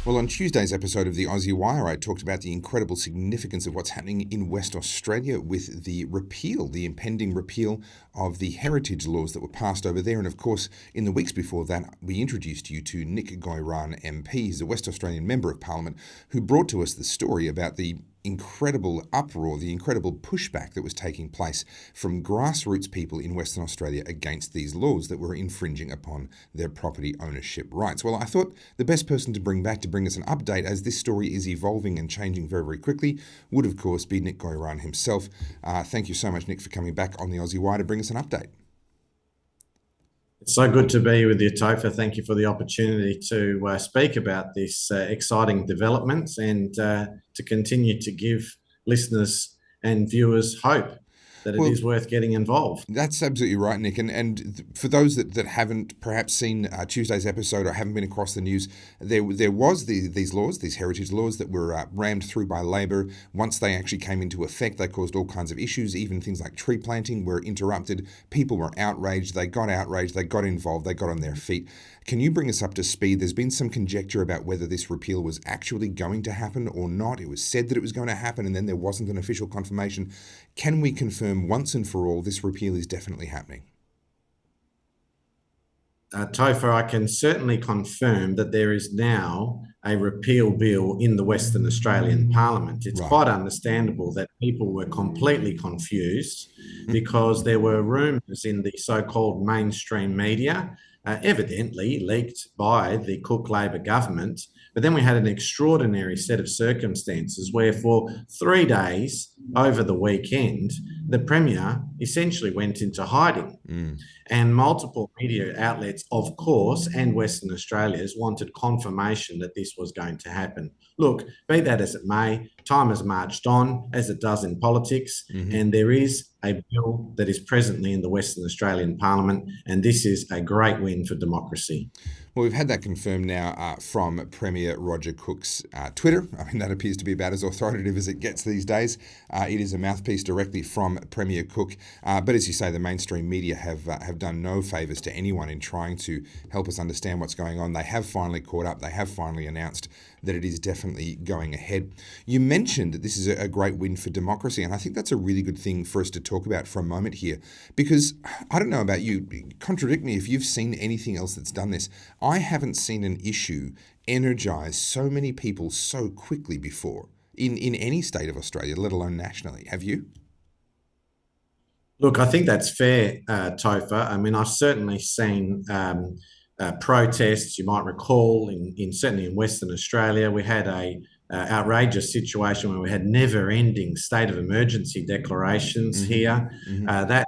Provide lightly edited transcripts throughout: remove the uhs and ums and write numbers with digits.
Well, on Tuesday's episode of the Aussie Wire, I talked about the incredible significance of what's happening in West Australia with the repeal, the impending repeal of the heritage laws that were passed over there. And of course, in the weeks before that, we introduced you to Nick Goiran MP. He's a West Australian Member of Parliament who brought to us the story about the incredible uproar, the incredible pushback that was taking place from grassroots people in Western Australia against these laws that were infringing upon their property ownership rights. Well, I thought the best person to bring back to bring us an update, as this story is evolving and changing very, very quickly, would of course be Nick Goiran himself. Thank you so much, Nick, for coming back on the Aussie Wire to bring us an update. It's so good to be with you, Topher. Thank you for the opportunity to speak about this exciting development and to continue to give listeners and viewers hope that it Well, is worth getting involved. that's absolutely right, Nick. And for those that haven't perhaps seen Tuesday's episode or haven't been across the news, there was these laws, these heritage laws that were rammed through by Labor. Once they actually came into effect, they caused all kinds of issues. Even things like tree planting were interrupted. People were outraged. They got involved. They got on their feet. Can you bring us up to speed? There's been some conjecture about whether this repeal was actually going to happen or not. It was said that it was going to happen, and then there wasn't an official confirmation. Can we confirm once and for all this repeal is definitely happening? Topher, I can certainly confirm that there is now a repeal bill in the Western Australian Parliament. It's Right. quite understandable that people were completely confused because there were rumours in the so-called mainstream media, evidently leaked by the Cook Labor government. But then we had an extraordinary set of circumstances where, for 3 days over the weekend, the Premier essentially went into hiding. Mm. And multiple media outlets, of course, and Western Australia's wanted confirmation that this was going to happen. Look, be that as it may, time has marched on, as it does in politics, Hmm. and there is a bill that is presently in the Western Australian Parliament, and this is a great win for democracy. Well, we've had that confirmed now from Premier Roger Cook's Twitter. I mean, that appears to be about as authoritative as it gets these days. It is a mouthpiece directly from Premier Cook. But as you say, the mainstream media have done no favours to anyone in trying to help us understand what's going on. They have finally caught up. They have finally announced that it is definitely going ahead. You mentioned that this is a great win for democracy, and I think that's a really good thing for us to talk about for a moment here, because I don't know about you, contradict me if you've seen anything else that's done this. I haven't seen an issue energise so many people so quickly before in any state of Australia, let alone nationally. Have you? Look, I think that's fair, Topher. I mean, I've certainly seen protests. You might recall, in certainly in Western Australia, we had a outrageous situation where we had never-ending state of emergency declarations Mm-hmm. here. Mm-hmm. That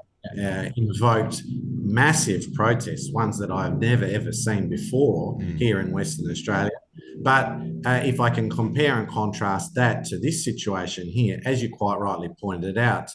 invoked massive protests, ones that I've never ever seen before Mm. here in Western Australia. But if I can compare and contrast that to this situation here, as you quite rightly pointed out,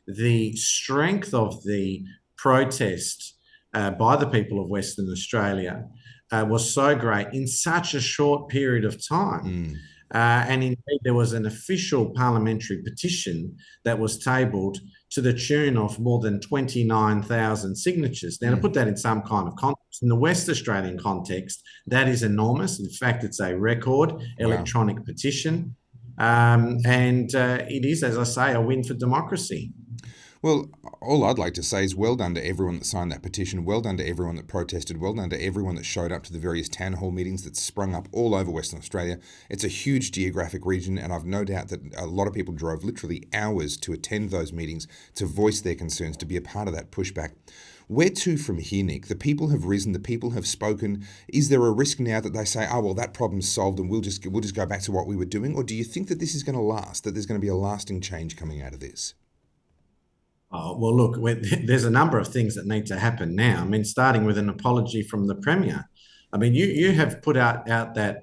the strength of the protest by the people of Western Australia was so great in such a short period of time. Mm. And indeed, there was an official parliamentary petition that was tabled to the tune of more than 29,000 signatures. Now, to Mm. put that in some kind of context, in the West Australian context, that is enormous. In fact, it's a record Wow. electronic petition. And it is, as I say, a win for democracy. Well, all I'd like to say is well done to everyone that signed that petition, well done to everyone that protested, well done to everyone that showed up to the various town hall meetings that sprung up all over Western Australia. It's a huge geographic region, and I've no doubt that a lot of people drove literally hours to attend those meetings, to voice their concerns, to be a part of that pushback. Where to from here, Nick? The people have risen, the people have spoken. Is there a risk now that they say, "Oh well, that problem's solved, and we'll just go back to what we were doing"? Or do you think that this is going to last? That there's going to be a lasting change coming out of this? Oh, well, look, there's a number of things that need to happen now. I mean, starting with an apology from the Premier. I mean, you have put out that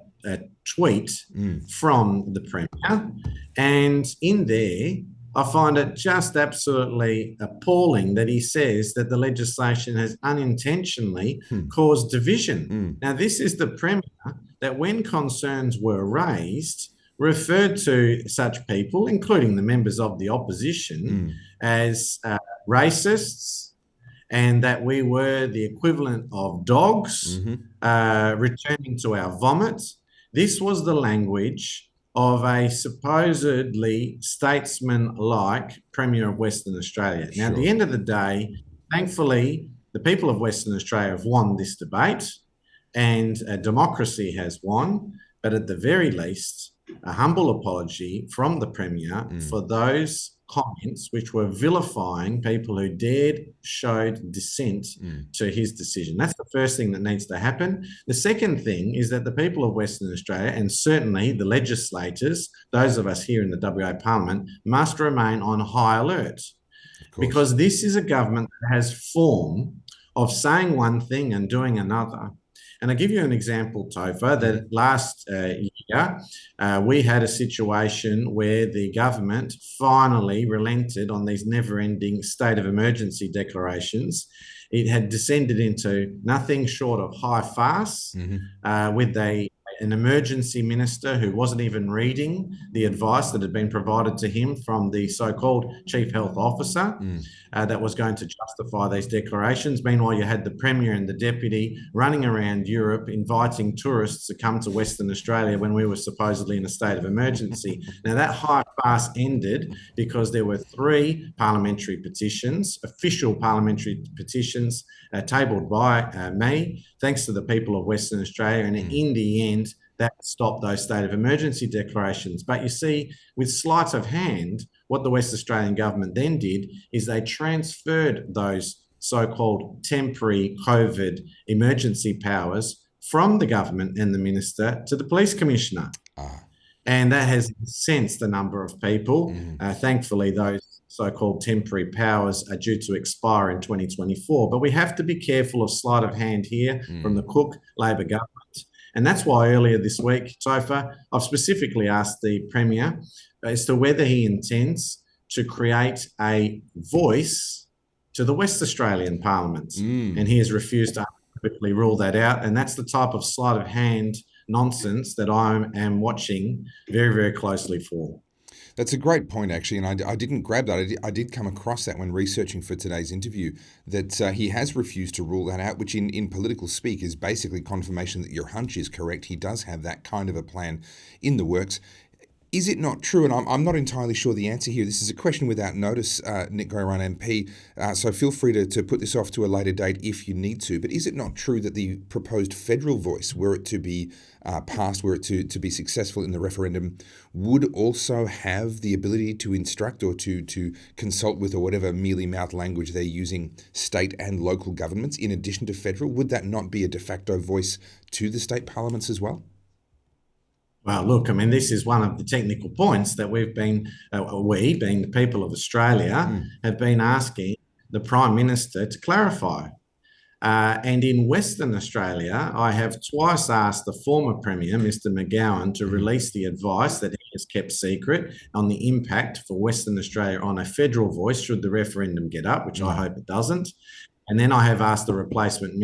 tweet Mm. from the Premier, and in there, I find it just absolutely appalling that he says that the legislation has unintentionally Hmm. caused division. Mm. Now, this is the Premier that, when concerns were raised, referred to such people, including the members of the opposition, Mm. as racists, and that we were the equivalent of dogs Mm-hmm. returning to our vomit. This was the language of a supposedly statesman-like Premier of Western Australia. Now, at the Sure. end of the day, thankfully, the people of Western Australia have won this debate and democracy has won. But at the very least, a humble apology from the Premier for those comments which were vilifying people who showed dissent to his decision. That's the first thing that needs to happen. The second thing is that the people of Western Australia, and certainly the legislators, those of us here in the WA Parliament, must remain on high alert, Of course. because this is a government that has form of saying one thing and doing another. And I'll give you an example, Topher, that last year we had a situation where the government finally relented on these never-ending state of emergency declarations. It had descended into nothing short of high farce, with an emergency minister who wasn't even reading the advice that had been provided to him from the so-called chief health officer that was going to justify these declarations. Meanwhile, you had the Premier and the Deputy running around Europe inviting tourists to come to Western Australia when we were supposedly in a state of emergency. Now, that high farce ended because there were 3 parliamentary petitions, official parliamentary petitions, tabled by me, thanks to the people of Western Australia. And in the end, that stopped those state of emergency declarations. But you see, with sleight of hand, what the West Australian government then did is they transferred those so-called temporary COVID emergency powers from the government and the minister to the police commissioner. And that has incensed a number of people. Thankfully, those so-called temporary powers are due to expire in 2024. But we have to be careful of sleight of hand here from the Cook Labor government. And that's why earlier this week, Topher, I've specifically asked the Premier as to whether he intends to create a voice to the West Australian Parliament. And he has refused to unequivocally rule that out. And that's the type of sleight of hand nonsense that I am watching very, very closely for. That's a great point, actually, and I didn't grab that. I did come across that when researching for today's interview, that he has refused to rule that out, which in political speak is basically confirmation that your hunch is correct. He does have that kind of a plan in the works. Is it not true, and I'm not entirely sure the answer here, this is a question without notice, Nick Goiran MP, so feel free to put this off to a later date if you need to, but is it not true that the proposed federal voice, were it to be passed, were it to be successful in the referendum, would also have the ability to instruct or to consult with, or whatever mealy-mouthed language they're using, state and local governments in addition to federal? Would that not be a de facto voice to the state parliaments as well? Well, look, I mean, this is one of the technical points that we, being the people of Australia, have been asking the Prime Minister to clarify. And in Western Australia, I have twice asked the former Premier, Mr. McGowan, to release the advice that he has kept secret on the impact for Western Australia on a federal voice should the referendum get up, which I hope it doesn't. And then I have asked the replacement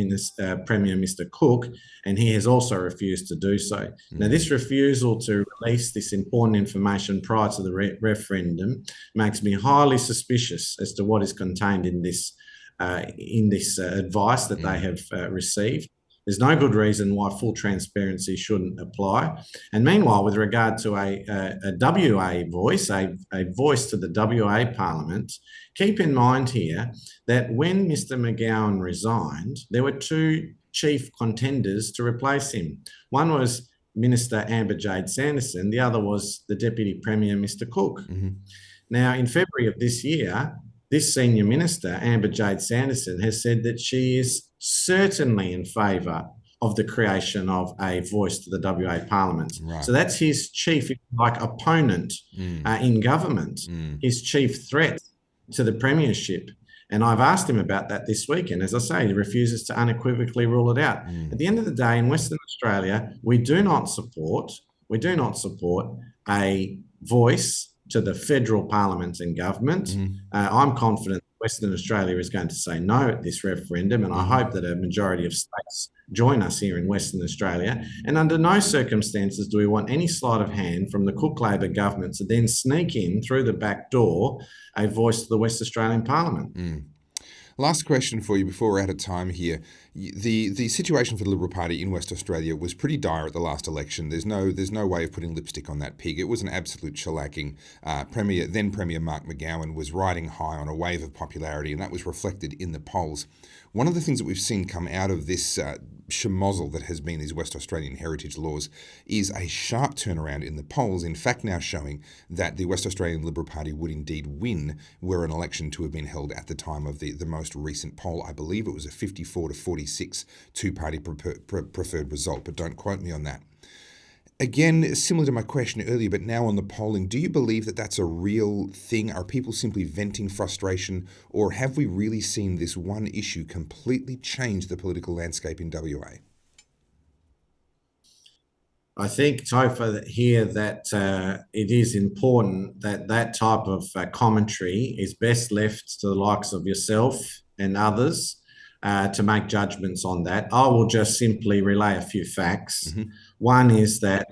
Premier, Mr. Cook, and he has also refused to do so. Now, this refusal to release this important information prior to the referendum makes me highly suspicious as to what is contained in this advice that they have received. There's no good reason why full transparency shouldn't apply. And meanwhile, with regard to a WA voice, a voice to the WA Parliament, keep in mind here that when Mr. McGowan resigned, there were 2 chief contenders to replace him. One was Minister Amber Jade Sanderson, the other was the Deputy Premier, Mr. Cook. Now, in February of this year, this senior minister, Amber Jade Sanderson, has said that she is certainly in favour of the creation of a voice to the WA Parliament. Right. So that's his chief, opponent in government, his chief threat to the premiership. And I've asked him about that this week, and as I say, he refuses to unequivocally rule it out. At the end of the day, in Western Australia, we do not support a voice to the federal parliament and government. I'm confident Western Australia is going to say no at this referendum, and I hope that a majority of states join us here in Western Australia. And under no circumstances do we want any sleight of hand from the Cook Labor government to then sneak in through the back door a voice to the West Australian Parliament. Last question for you before we're out of time here. The situation for the Liberal Party in West Australia was pretty dire at the last election. There's no way of putting lipstick on that pig. It was an absolute shellacking. Then Premier Mark McGowan was riding high on a wave of popularity, and that was reflected in the polls. One of the things that we've seen come out of this schmozzle that has been these West Australian heritage laws is a sharp turnaround in the polls, in fact now showing that the West Australian Liberal Party would indeed win were an election to have been held at the time of the most recent poll. I believe it was a 54 to 46 two-party preferred result, but don't quote me on that. Again, similar to my question earlier, but now on the polling, do you believe that that's a real thing? Are people simply venting frustration, or have we really seen this one issue completely change the political landscape in WA? I think, Topher, here that it is important that that type of commentary is best left to the likes of yourself and others to make judgments on that. I will just simply relay a few facts. Mm-hmm. One is that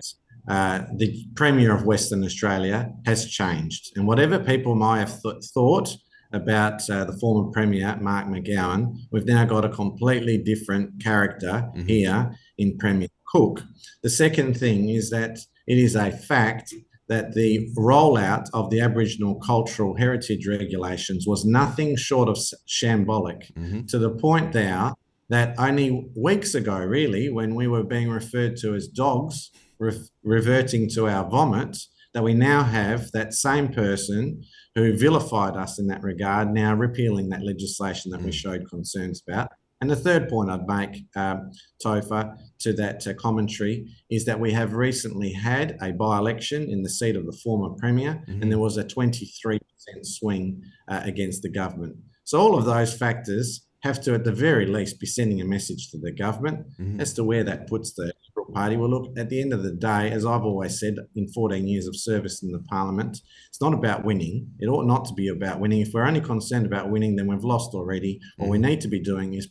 the Premier of Western Australia has changed, and whatever people might have thought about the former Premier, Mark McGowan, we've now got a completely different character Mm-hmm. here in Premier Cook. The second thing is that it is a fact that the rollout of the Aboriginal cultural heritage regulations was nothing short of shambolic, Mm-hmm. to the point now that only weeks ago, really, when we were being referred to as dogs, reverting to our vomit, that we now have that same person who vilified us in that regard now repealing that legislation that we showed concerns about. And the third point I'd make, Topher, to that commentary is that we have recently had a by-election in the seat of the former Premier, and there was a 23% swing against the government. So all of those factors have to, at the very least, be sending a message to the government as to where that puts the Liberal Party. Well, look, at the end of the day, as I've always said in 14 years of service in the Parliament, it's not about winning. It ought not to be about winning. If we're only concerned about winning, then we've lost already. What we need to be doing is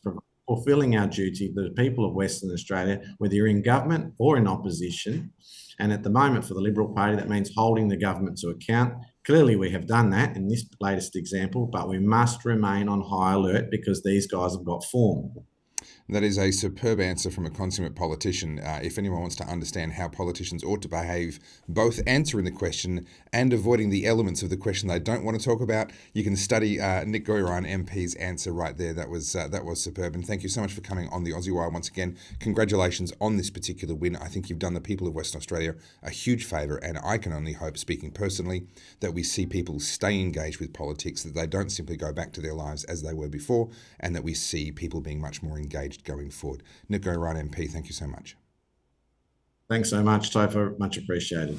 fulfilling our duty to the people of Western Australia, whether you're in government or in opposition. And at the moment, for the Liberal Party, that means holding the government to account. Clearly, we have done that in this latest example, but we must remain on high alert because these guys have got form. That is a superb answer from a consummate politician. If anyone wants to understand how politicians ought to behave, both answering the question and avoiding the elements of the question they don't want to talk about, you can study Nick Goiran MP's answer right there. That was superb. And thank you so much for coming on the Aussie Wire once again. Congratulations on this particular win. I think you've done the people of Western Australia a huge favour, and I can only hope, speaking personally, that we see people stay engaged with politics, that they don't simply go back to their lives as they were before, and that we see people being much more engaged going forward. Nick Goiran MP, thank you so much. Thanks so much, Topher. Much appreciated.